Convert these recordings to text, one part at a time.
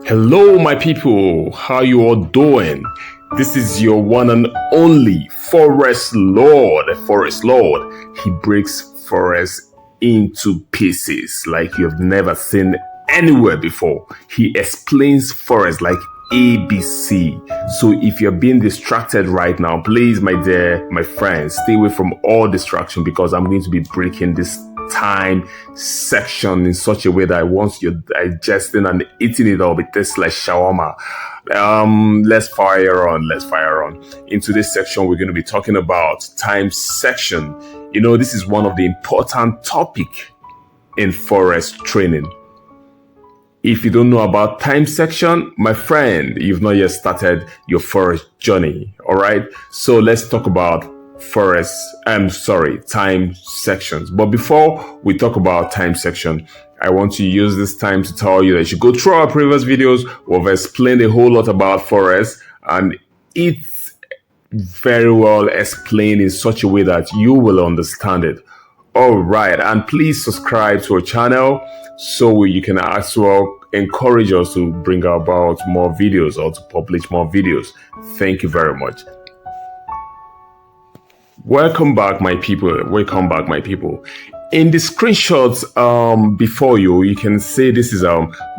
Hello, my people. How you all doing? This is your one and only Forex Lord. Forex Lord. He breaks Forex into pieces like you've never seen anywhere before. He explains Forex like ABC. So if you're being distracted right now, please, my dear, my friends, stay away from all distraction because I'm going to be breaking this time section in such a way that once you're digesting and eating it all, it tastes like shawarma. Let's fire on. In today's section, we're going to be talking about time section. You know, this is one of the important topic in Forex training. If you don't know about time section, my friend, you've not yet started your Forex journey. All right. So let's talk about time sections. But before we talk about time section, I want to use this time to tell you that you should go through our previous videos. We've explained a whole lot about Forex, and it's very well explained in such a way that you will understand it. All right. And please subscribe to our channel so you can as well encourage us to bring about more videos or to publish more videos. Thank you very much. Welcome back, my people. In the screenshots before you, you can see this is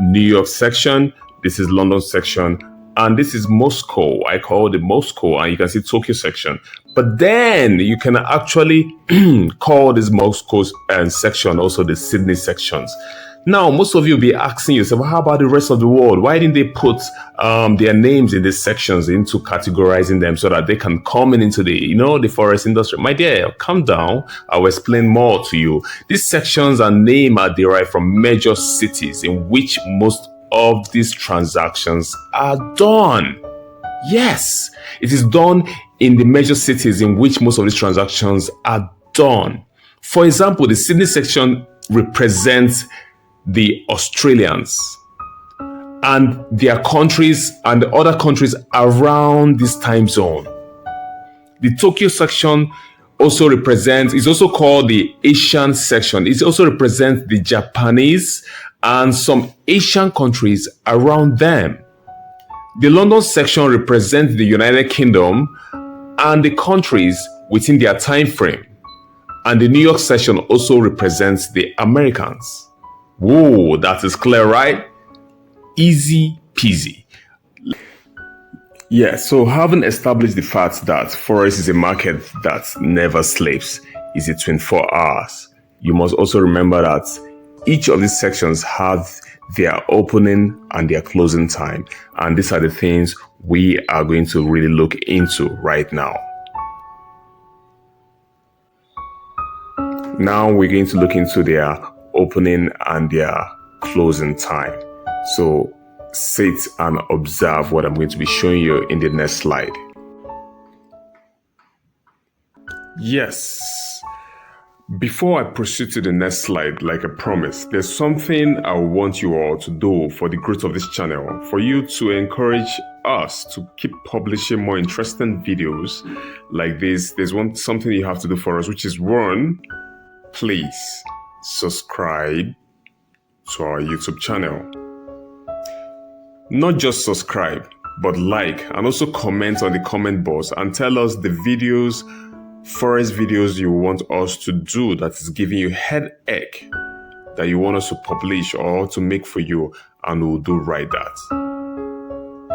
New York section, this is London section, and this is Moscow. I call it Moscow, and you can see Tokyo section. But then you can actually call this Moscow section also the Sydney sections. Now, most of you will be asking yourself, how about the rest of the world? Why didn't they put their names in these sections into categorizing them so that they can come into the Forex industry? My dear, calm down. I'll explain more to you. These sections and name are derived from major cities in which most of these transactions are done. Yes, it is done in the major cities in which most of these transactions are done. For example, the Sydney section represents the Australians and their countries and the other countries around this time zone. The Tokyo section also is also called the Asian section. It also represents the Japanese and some Asian countries around them. The London section represents the United Kingdom and the countries within their time frame. And the New York section also represents the Americans. Whoa, that is clear, right? Easy peasy. Yeah, so having established the fact that Forex is a market that never sleeps, is it 24 hours, you must also remember that each of these sections have their opening and their closing time. And these are the things we are going to really look into right now. Now we're going to look into their opening and their closing time. So sit and observe what I'm going to be showing you in the next slide. Yes. Before I proceed to the next slide, like I promised, there's something I want you all to do for the growth of this channel, for you to encourage us to keep publishing more interesting videos like this. There's something you have to do for us, which is one, please subscribe to our YouTube channel. Not just subscribe, but like and also comment on the comment box and tell us the Forex videos you want us to do that is giving you headache, that you want us to publish or to make for you, and we'll do right that.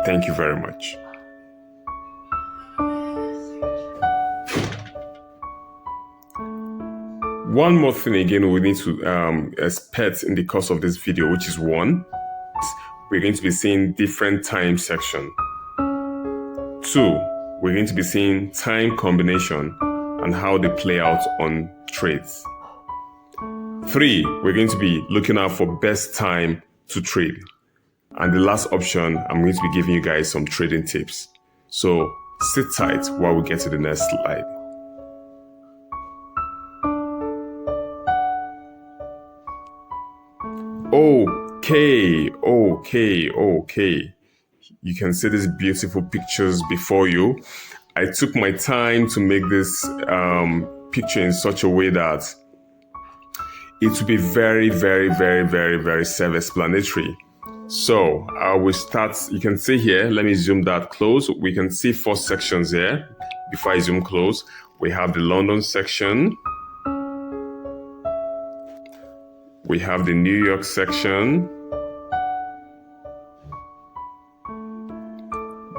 Thank you very much. One more thing again we need to expect in the course of this video, which is one, we're going to be seeing different time section. Two, we're going to be seeing time combination and how they play out on trades. Three, we're going to be looking out for best time to trade. And the last option, I'm going to be giving you guys some trading tips. So sit tight while we get to the next slide. Okay. You can see these beautiful pictures before you. I took my time to make this picture in such a way that it will be very, very, very, very, very self-explanatory. So we start, you can see here, let me zoom that close. We can see 4 sections here. Before I zoom close, we have the London section. We have the New York section.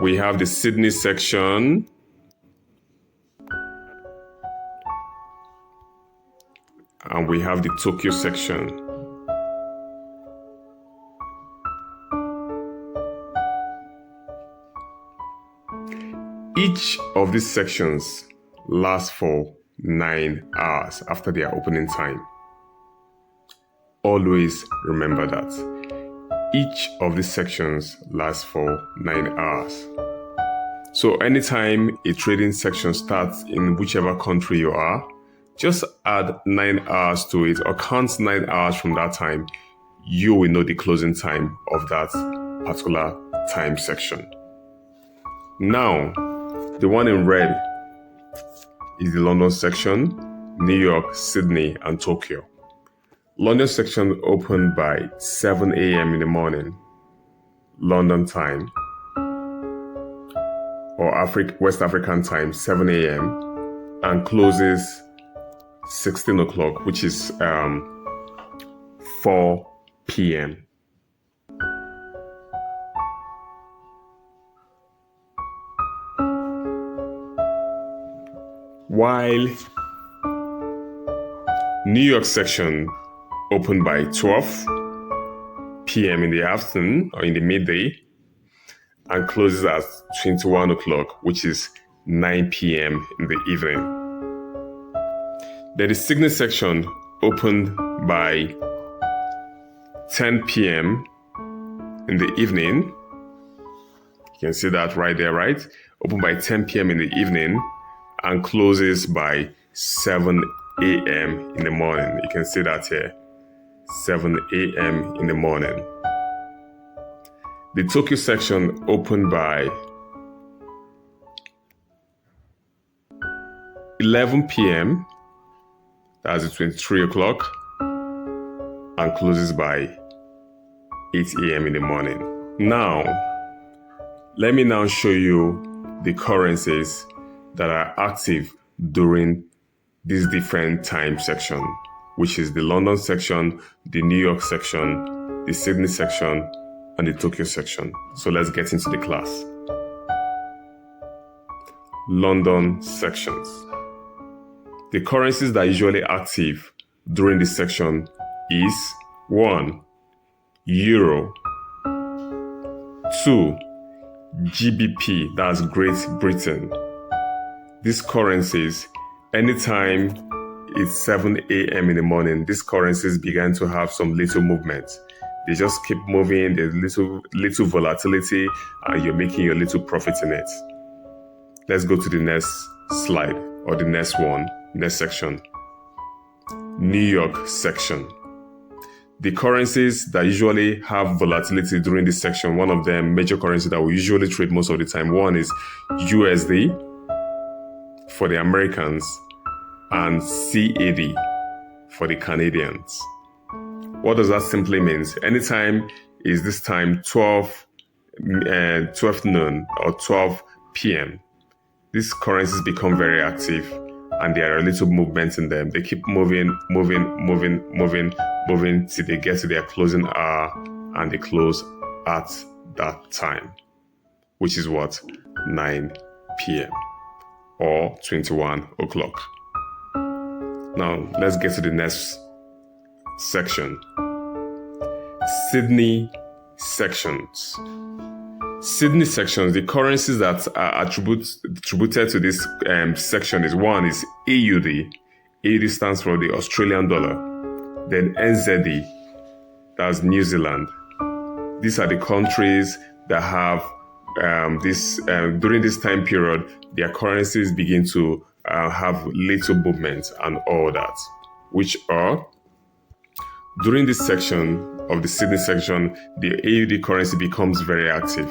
We have the Sydney section. And we have the Tokyo section. Each of these sections lasts for 9 hours after their opening time. Always remember that. Each of these sections lasts for 9 hours. So anytime a trading section starts in whichever country you are, just add 9 hours to it or count 9 hours from that time. You will know the closing time of that particular time section. Now, the one in red is the London section, New York, Sydney, and Tokyo. London section opened by 7 a.m. in the morning, London time, or West African time, 7 a.m., and closes 16 o'clock, which is 4 p.m. While New York section opened by 12 p.m. in the afternoon or in the midday and closes at 21 o'clock, which is 9 p.m. in the evening. Then the Sydney section opened by 10 p.m. in the evening. You can see that right there, right? Opened by 10 p.m. in the evening and closes by 7 a.m. in the morning. You can see that here, 7 a.m. in the morning. The Tokyo section opened by 11 p.m. That's 23 o'clock, and closes by 8 a.m. in the morning. Now, let me now show you the currencies that are active during this different time section, which is the London section, the New York section, the Sydney section, and the Tokyo section. So let's get into the class. London sections. The currencies that are usually active during this section is 1. Euro. 2. GBP, that's Great Britain. These currencies, anytime it's 7 a.m. in the morning, these currencies began to have some little movement. They just keep moving, there's little volatility, and you're making your little profit in it. Let's go to the next slide, or the next one, next section. New York section. The currencies that usually have volatility during this section, one of them, major currency that we usually trade most of the time, one is USD for the Americans and CAD for the Canadians. What does that simply mean? Anytime is this time 12 noon or 12 p.m. These currencies become very active and there are little movements in them. They keep moving till they get to their closing hour and they close at that time, which is what? 9 p.m. or 21 o'clock. Now, let's get to the next section. Sydney sections. Sydney sections, the currencies that are attributed to this section is one is AUD. AUD stands for the Australian dollar. Then NZD, that's New Zealand. These are the countries that have during this time period, their currencies begin to have little movement and all that, which are, during this section of the Sydney section, the AUD currency becomes very active.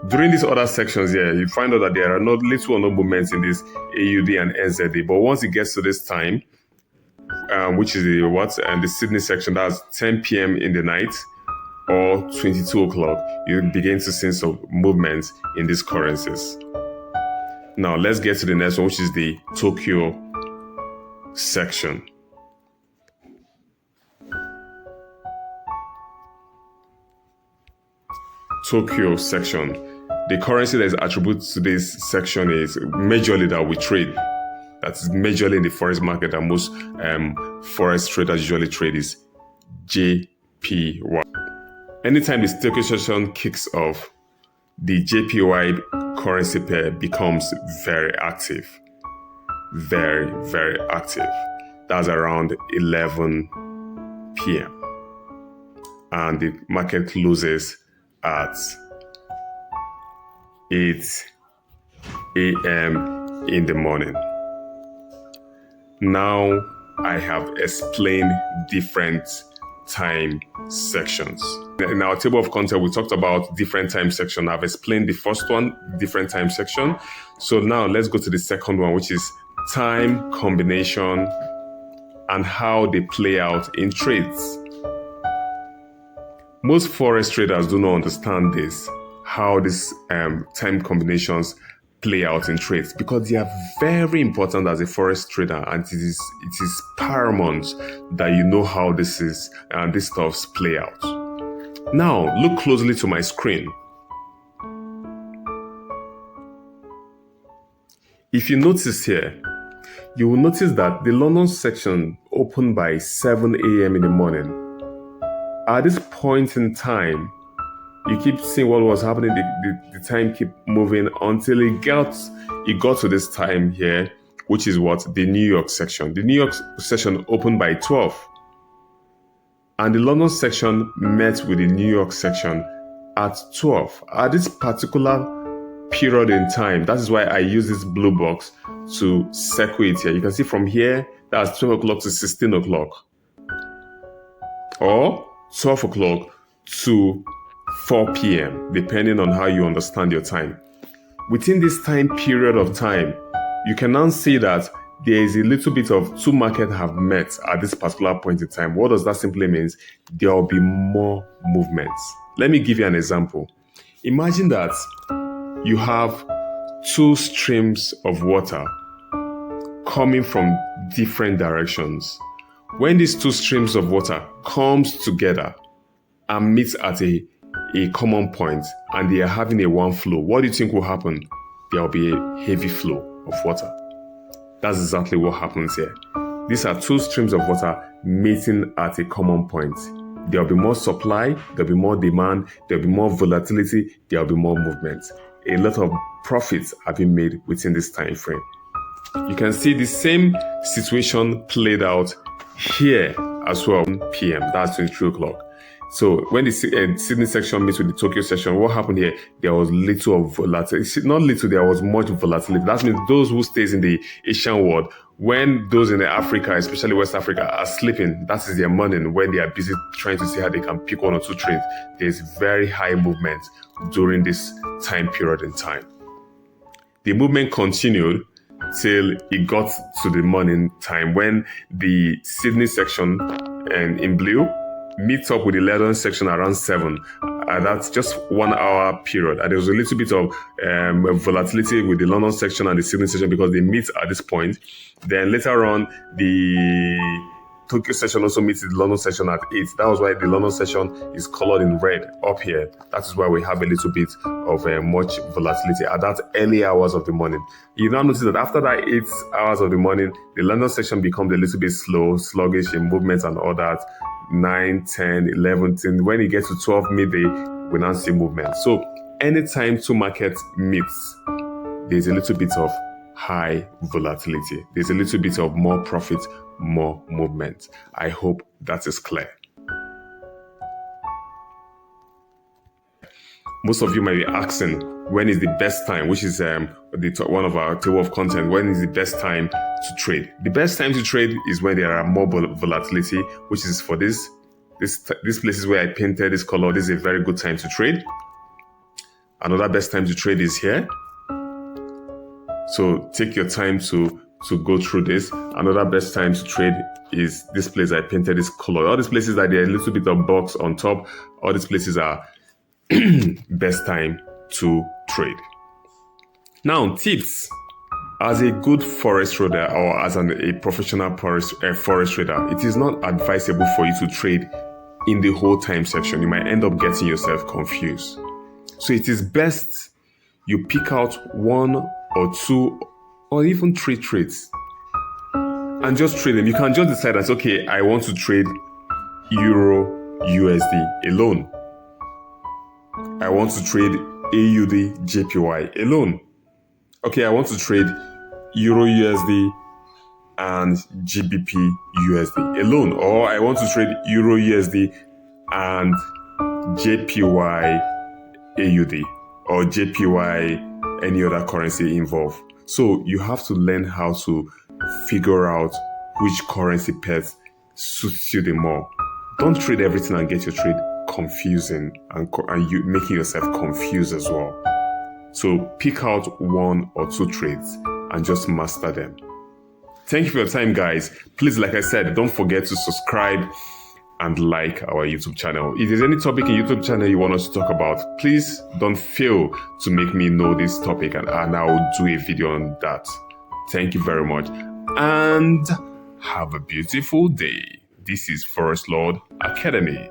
During these other sections here, you find out that there are little or no movements in this AUD and NZD, but once it gets to this time, which is the Sydney section, that's 10 p.m. in the night, or 22 o'clock, you begin to see some movements in these currencies. Now, let's get to the next one, which is the Tokyo section. Tokyo section. The currency that is attributed to this section is majorly that we trade. That's majorly in the forex market that most forex traders usually trade is JPY. Anytime the Tokyo section kicks off, the JPY currency pair becomes very active. Very, very active. That's around 11 p.m. And the market closes at 8 a.m. in the morning. Now I have explained different time sections. In our table of content, we talked about different time sections. I've explained the first one, different time section. So now let's go to the second one, which is time combination and how they play out in trades. Most forex traders do not understand this, how these time combinations play out in trades, because they are very important as a forex trader, and it is paramount that you know how this is and these stuffs play out. Now look closely to my screen. If you notice here, you will notice that the London section opened by 7 a.m. in the morning. At this point in time, you keep seeing what was happening, the time keep moving until it got to this time here, which is what? The New York section. The New York section opened by 12. And the London section met with the New York section at 12. At this particular period in time, that is why I use this blue box to circle it here. You can see from here, that's 12 o'clock to 16 o'clock. Or 12 o'clock to 4 p.m., depending on how you understand your time. Within this time period of time, you can now see that there is a little bit of two markets have met at this particular point in time. What does that simply mean? There will be more movements. Let me give you an example. Imagine that you have two streams of water coming from different directions. When these two streams of water comes together and meets at a common point and they are having a one flow, what do you think will happen? There will be a heavy flow of water. That's exactly what happens here. These are two streams of water meeting at a common point. There will be more supply, there will be more demand, there will be more volatility, there will be more movement. A lot of profits have been made within this time frame. You can see the same situation played out here as well, p.m. That's 23 o'clock. So when the Sydney section meets with the Tokyo section, what happened here? There was little of volatility. Not little, there was much volatility. That means those who stays in the Asian world, when those in Africa, especially West Africa, are sleeping, that is their morning when they are busy trying to see how they can pick one or two trades. There's very high movement during this time period in time. The movement continued till it got to the morning time when the Sydney section in blue meets up with the London section around 7. That's just 1 hour period. And there was a little bit of volatility with the London section and the Sydney section because they meet at this point. Then later on, the Tokyo section also meets the London section at 8. That was why the London section is colored in red up here. That is why we have a little bit of much volatility at that early hours of the morning. You now notice that after that 8 hours of the morning, the London section becomes a little bit sluggish in movements and all that. 9, 10, 11, 10. When it gets to 12 midday, we now see movement. So anytime two markets meet, there's a little bit of high volatility. There's a little bit of more profit, more movement. I hope that is clear. Most of you might be asking, when is the best time, which is one of our table of content, when is the best time to trade? The best time to trade is when there are more volatility, which is for these places where I painted this color. This is a very good time to trade. Another best time to trade is here. So take your time to to go through this. Another best time to trade is this place I painted this color. All these places that there are a little bit of box on top, all these places are best time to trade. Now, tips. As a good forex trader or as a professional forex trader, it is not advisable for you to trade in the whole time section. You might end up getting yourself confused. So it is best you pick out 1 or 2 or even 3 trades and just trade them. You can just decide that, okay, I want to trade Euro USD alone. I want to trade AUD JPY alone. Okay, I want to trade Euro USD and GBP USD alone. Or I want to trade Euro USD and JPY AUD or JPY any other currency involved. So you have to learn how to figure out which currency pairs suits you the more. Don't trade everything and get your trade confusing and you making yourself confused as well. So pick out 1 or 2 trades and just master them. Thank you for your time, guys. Please, like I said, don't forget to subscribe and like our YouTube channel. If there's any topic in YouTube channel you want us to talk about, please don't fail to make me know this topic and I'll do a video on that. Thank you very much and have a beautiful day. This is Forex Lord Academy.